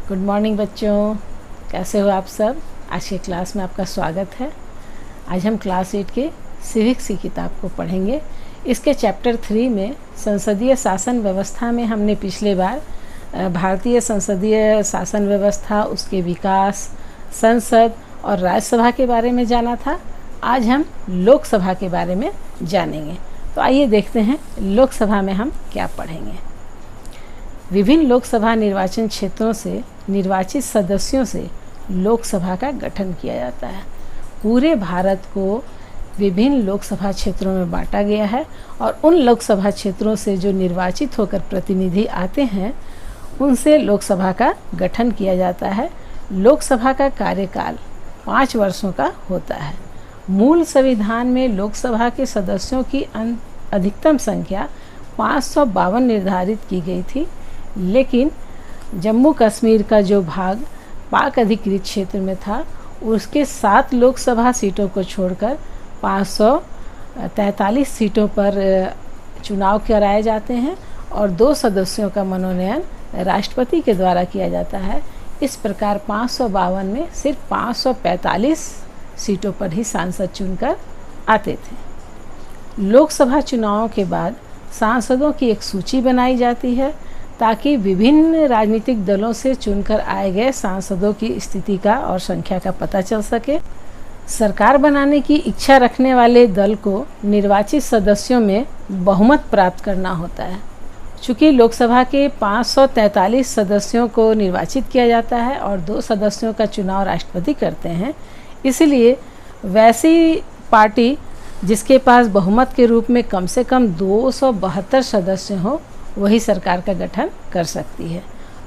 Good morning बच्चों, कैसे हो आप सब। आज के क्लास में आपका स्वागत है। आज हम क्लास 8 के सिविक्स की किताब को पढ़ेंगे। इसके चैप्टर 3 में संसदीय शासन व्यवस्था में हमने पिछले बार भारतीय संसदीय शासन व्यवस्था, उसके विकास, संसद और राज्यसभा के बारे में जाना था। आज हम लोकसभा के बारे में जानेंगे। तो आइए देखते हैं लोकसभा में हम क्या पढ़ेंगे। विभिन्न लोकसभा निर्वाचन क्षेत्रों से निर्वाचित सदस्यों से लोकसभा का गठन किया जाता है। पूरे भारत को विभिन्न लोकसभा क्षेत्रों में बांटा गया है और उन लोकसभा क्षेत्रों से जो निर्वाचित होकर प्रतिनिधि आते हैं उनसे लोकसभा का गठन किया जाता है। लोकसभा का कार्यकाल 5 वर्षों का होता है। मूल संविधान में लोकसभा के सदस्यों की अधिकतम संख्या 552 निर्धारित की गई थी, लेकिन जम्मू कश्मीर का जो भाग पाक अधिकृत क्षेत्र में था उसके 7 लोकसभा सीटों को छोड़कर 543 सीटों पर चुनाव कराए जाते हैं और 2 सदस्यों का मनोनयन राष्ट्रपति के द्वारा किया जाता है। इस प्रकार 552 में सिर्फ 545 सीटों पर ही सांसद चुनकर आते थे। लोकसभा चुनावों के बाद सांसदों की एक सूची बनाई जाती है ताकि विभिन्न राजनीतिक दलों से चुनकर आए गए सांसदों की स्थिति का और संख्या का पता चल सके। सरकार बनाने की इच्छा रखने वाले दल को निर्वाचित सदस्यों में बहुमत प्राप्त करना होता है। चूँकि लोकसभा के 543 सदस्यों को निर्वाचित किया जाता है और 2 सदस्यों का चुनाव राष्ट्रपति करते हैं, इसलिए वैसी पार्टी जिसके पास बहुमत के रूप में कम से कम 272 सदस्य हों वही सरकार का गठन कर सकती है।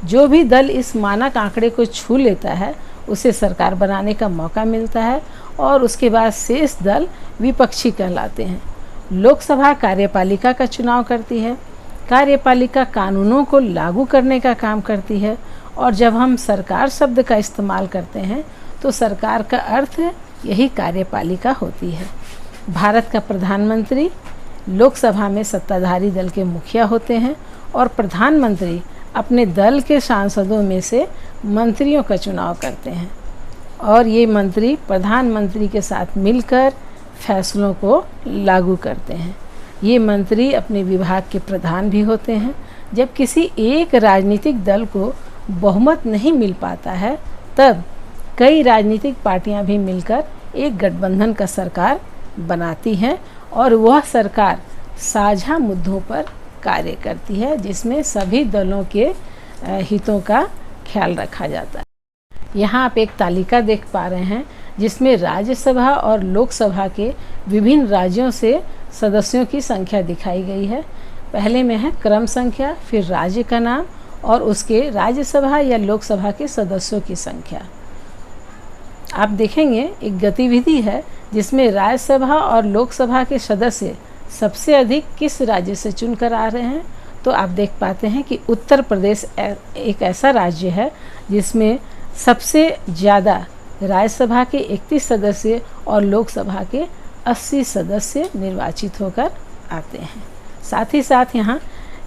जो भी दल इस मानक आंकड़े को छू लेता है उसे सरकार बनाने का मौका मिलता है और उसके बाद शेष दल विपक्षी कहलाते हैं। लोकसभा कार्यपालिका का चुनाव करती है। कार्यपालिका कानूनों को लागू करने का काम करती है और जब हम सरकार शब्द का इस्तेमाल करते हैं तो सरकार का अर्थ यही कार्यपालिका होती है। भारत का प्रधानमंत्री लोकसभा में सत्ताधारी दल के मुखिया होते हैं और प्रधानमंत्री अपने दल के सांसदों में से मंत्रियों का चुनाव करते हैं और ये मंत्री प्रधानमंत्री के साथ मिलकर फैसलों को लागू करते हैं। ये मंत्री अपने विभाग के प्रधान भी होते हैं। जब किसी एक राजनीतिक दल को बहुमत नहीं मिल पाता है तब कई राजनीतिक पार्टियां भी मिलकर एक गठबंधन का सरकार बनाती हैं और वह सरकार साझा मुद्दों पर कार्य करती है जिसमें सभी दलों के हितों का ख्याल रखा जाता है। यहाँ आप एक तालिका देख पा रहे हैं जिसमें राज्यसभा और लोकसभा के विभिन्न राज्यों से सदस्यों की संख्या दिखाई गई है। पहले में है क्रम संख्या, फिर राज्य का नाम और उसके राज्यसभा या लोकसभा के सदस्यों की संख्या। आप देखेंगे एक गतिविधि है जिसमें राज्यसभा और लोकसभा के सदस्य सबसे अधिक किस राज्य से चुनकर आ रहे हैं। तो आप देख पाते हैं कि उत्तर प्रदेश एक ऐसा राज्य है जिसमें सबसे ज़्यादा राज्यसभा के 31 सदस्य और लोकसभा के 80 सदस्य निर्वाचित होकर आते हैं। साथ ही साथ यहाँ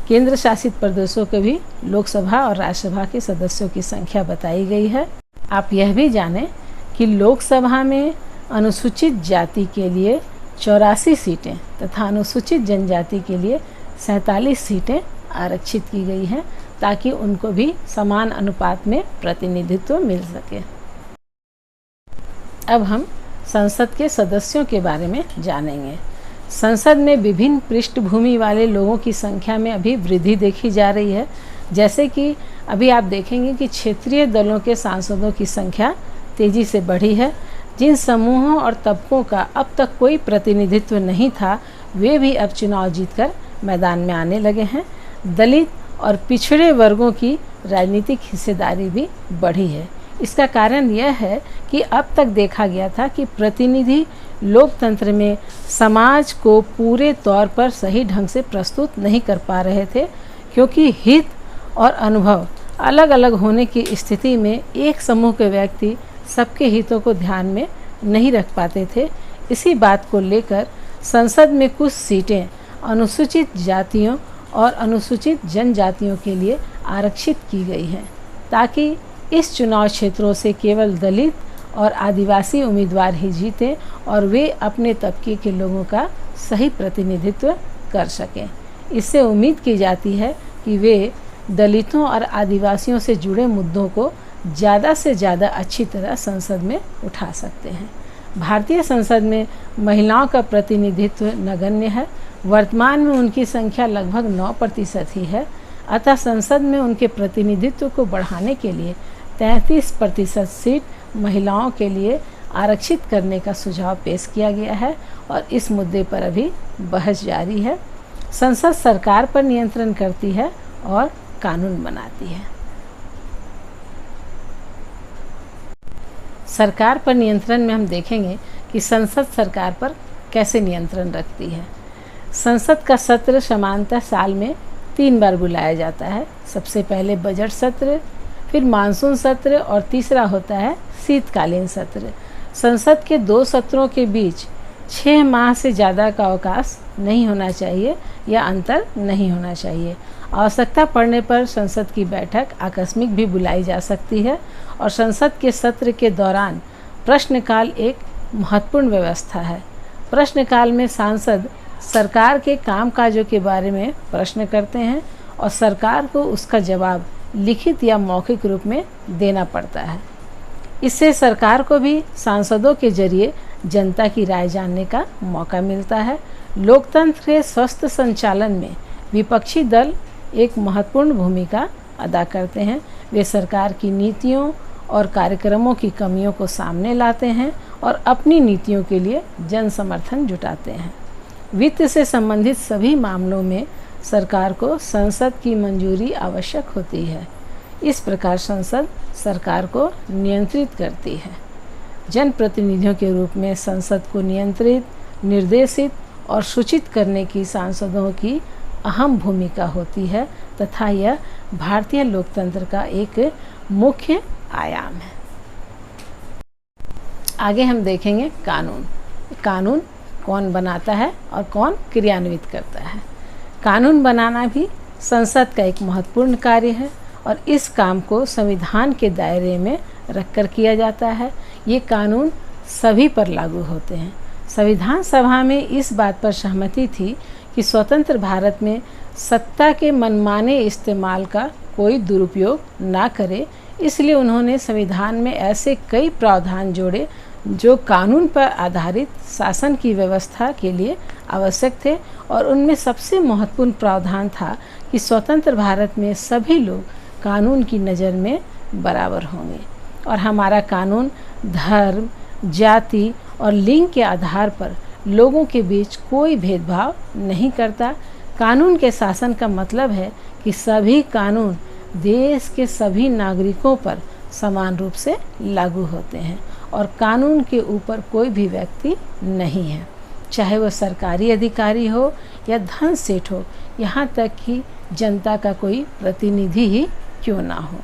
केंद्र शासित प्रदेशों के भी लोकसभा और राज्यसभा के सदस्यों की संख्या बताई गई है। आप यह भी जानें कि लोकसभा में अनुसूचित जाति के लिए 84 सीटें तथा अनुसूचित जनजाति के लिए 47 सीटें आरक्षित की गई हैं ताकि उनको भी समान अनुपात में प्रतिनिधित्व मिल सके। अब हम संसद के सदस्यों के बारे में जानेंगे। संसद में विभिन्न पृष्ठभूमि वाले लोगों की संख्या में अभी वृद्धि देखी जा रही है। जैसे कि अभी आप देखेंगे कि क्षेत्रीय दलों के सांसदों की संख्या तेज़ी से बढ़ी है। जिन समूहों और तबकों का अब तक कोई प्रतिनिधित्व नहीं था वे भी अब चुनाव जीतकर मैदान में आने लगे हैं। दलित और पिछड़े वर्गों की राजनीतिक हिस्सेदारी भी बढ़ी है। इसका कारण यह है कि अब तक देखा गया था कि प्रतिनिधि लोकतंत्र में समाज को पूरे तौर पर सही ढंग से प्रस्तुत नहीं कर पा रहे थे, क्योंकि हित और अनुभव अलग अलग होने की स्थिति में एक समूह के व्यक्ति सबके हितों को ध्यान में नहीं रख पाते थे। इसी बात को लेकर संसद में कुछ सीटें अनुसूचित जातियों और अनुसूचित जनजातियों के लिए आरक्षित की गई हैं ताकि इस चुनाव क्षेत्रों से केवल दलित और आदिवासी उम्मीदवार ही जीते और वे अपने तबके के लोगों का सही प्रतिनिधित्व कर सकें। इससे उम्मीद की जाती है कि वे दलितों और आदिवासियों से जुड़े मुद्दों को ज़्यादा से ज़्यादा अच्छी तरह संसद में उठा सकते हैं। भारतीय संसद में महिलाओं का प्रतिनिधित्व नगण्य है। वर्तमान में उनकी संख्या लगभग 9% ही है। अतः संसद में उनके प्रतिनिधित्व को बढ़ाने के लिए 33% सीट महिलाओं के लिए आरक्षित करने का सुझाव पेश किया गया है और इस मुद्दे पर अभी बहस जारी है। संसद सरकार पर नियंत्रण करती है और कानून बनाती है। सरकार पर नियंत्रण में हम देखेंगे कि संसद सरकार पर कैसे नियंत्रण रखती है। संसद का सत्र सामान्यतः साल में 3 बार बुलाया जाता है। सबसे पहले बजट सत्र, फिर मानसून सत्र और तीसरा होता है शीतकालीन सत्र। संसद के 2 सत्रों के बीच 6 माह से ज़्यादा का अवकाश नहीं होना चाहिए या अंतर नहीं होना चाहिए। आवश्यकता पड़ने पर संसद की बैठक आकस्मिक भी बुलाई जा सकती है और संसद के सत्र के दौरान प्रश्नकाल एक महत्वपूर्ण व्यवस्था है। प्रश्नकाल में सांसद सरकार के कामकाजों के बारे में प्रश्न करते हैं और सरकार को उसका जवाब लिखित या मौखिक रूप में देना पड़ता है। इससे सरकार को भी सांसदों के जरिए जनता की राय जानने का मौका मिलता है। लोकतंत्र के स्वस्थ संचालन में विपक्षी दल एक महत्वपूर्ण भूमिका अदा करते हैं। वे सरकार की नीतियों और कार्यक्रमों की कमियों को सामने लाते हैं और अपनी नीतियों के लिए जन समर्थन जुटाते हैं। वित्त से संबंधित सभी मामलों में सरकार को संसद की मंजूरी आवश्यक होती है। इस प्रकार संसद सरकार को नियंत्रित करती है। जनप्रतिनिधियों के रूप में संसद को नियंत्रित, निर्देशित और सूचित करने की सांसदों की अहम भूमिका होती है तथा यह भारतीय लोकतंत्र का एक मुख्य आयाम है। आगे हम देखेंगे कानून। कानून कौन बनाता है और कौन क्रियान्वित करता है। कानून बनाना भी संसद का एक महत्वपूर्ण कार्य है और इस काम को संविधान के दायरे में रखकर किया जाता है। ये कानून सभी पर लागू होते हैं। संविधान सभा में इस बात पर सहमति थी कि स्वतंत्र भारत में सत्ता के मनमाने इस्तेमाल का कोई दुरुपयोग ना करे, इसलिए उन्होंने संविधान में ऐसे कई प्रावधान जोड़े जो कानून पर आधारित शासन की व्यवस्था के लिए आवश्यक थे और उनमें सबसे महत्वपूर्ण प्रावधान था कि स्वतंत्र भारत में सभी लोग कानून की नज़र में बराबर होंगे और हमारा कानून धर्म, जाति और लिंग के आधार पर लोगों के बीच कोई भेदभाव नहीं करता। कानून के शासन का मतलब है कि सभी कानून देश के सभी नागरिकों पर समान रूप से लागू होते हैं और कानून के ऊपर कोई भी व्यक्ति नहीं है, चाहे वह सरकारी अधिकारी हो या धन सेठ हो, यहाँ तक कि जनता का कोई प्रतिनिधि ही क्यों ना हो।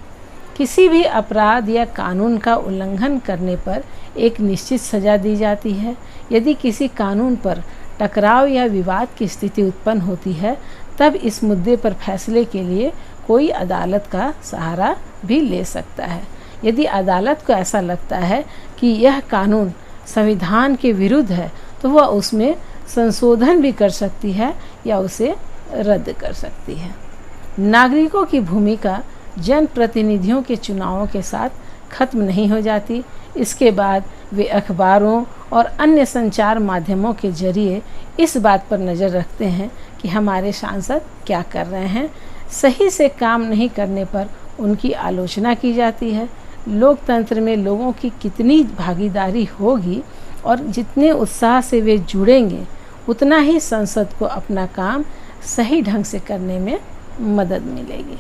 किसी भी अपराध या कानून का उल्लंघन करने पर एक निश्चित सज़ा दी जाती है। यदि किसी कानून पर टकराव या विवाद की स्थिति उत्पन्न होती है तब इस मुद्दे पर फैसले के लिए कोई अदालत का सहारा भी ले सकता है। यदि अदालत को ऐसा लगता है कि यह कानून संविधान के विरुद्ध है तो वह उसमें संशोधन भी कर सकती है या उसे रद्द कर सकती है। नागरिकों की भूमिका जनप्रतिनिधियों के चुनावों के साथ खत्म नहीं हो जाती। इसके बाद वे अखबारों और अन्य संचार माध्यमों के जरिए इस बात पर नज़र रखते हैं कि हमारे सांसद क्या कर रहे हैं। सही से काम नहीं करने पर उनकी आलोचना की जाती है। लोकतंत्र में लोगों की कितनी भागीदारी होगी और जितने उत्साह से वे जुड़ेंगे उतना ही संसद को अपना काम सही ढंग से करने में मदद मिलेगी।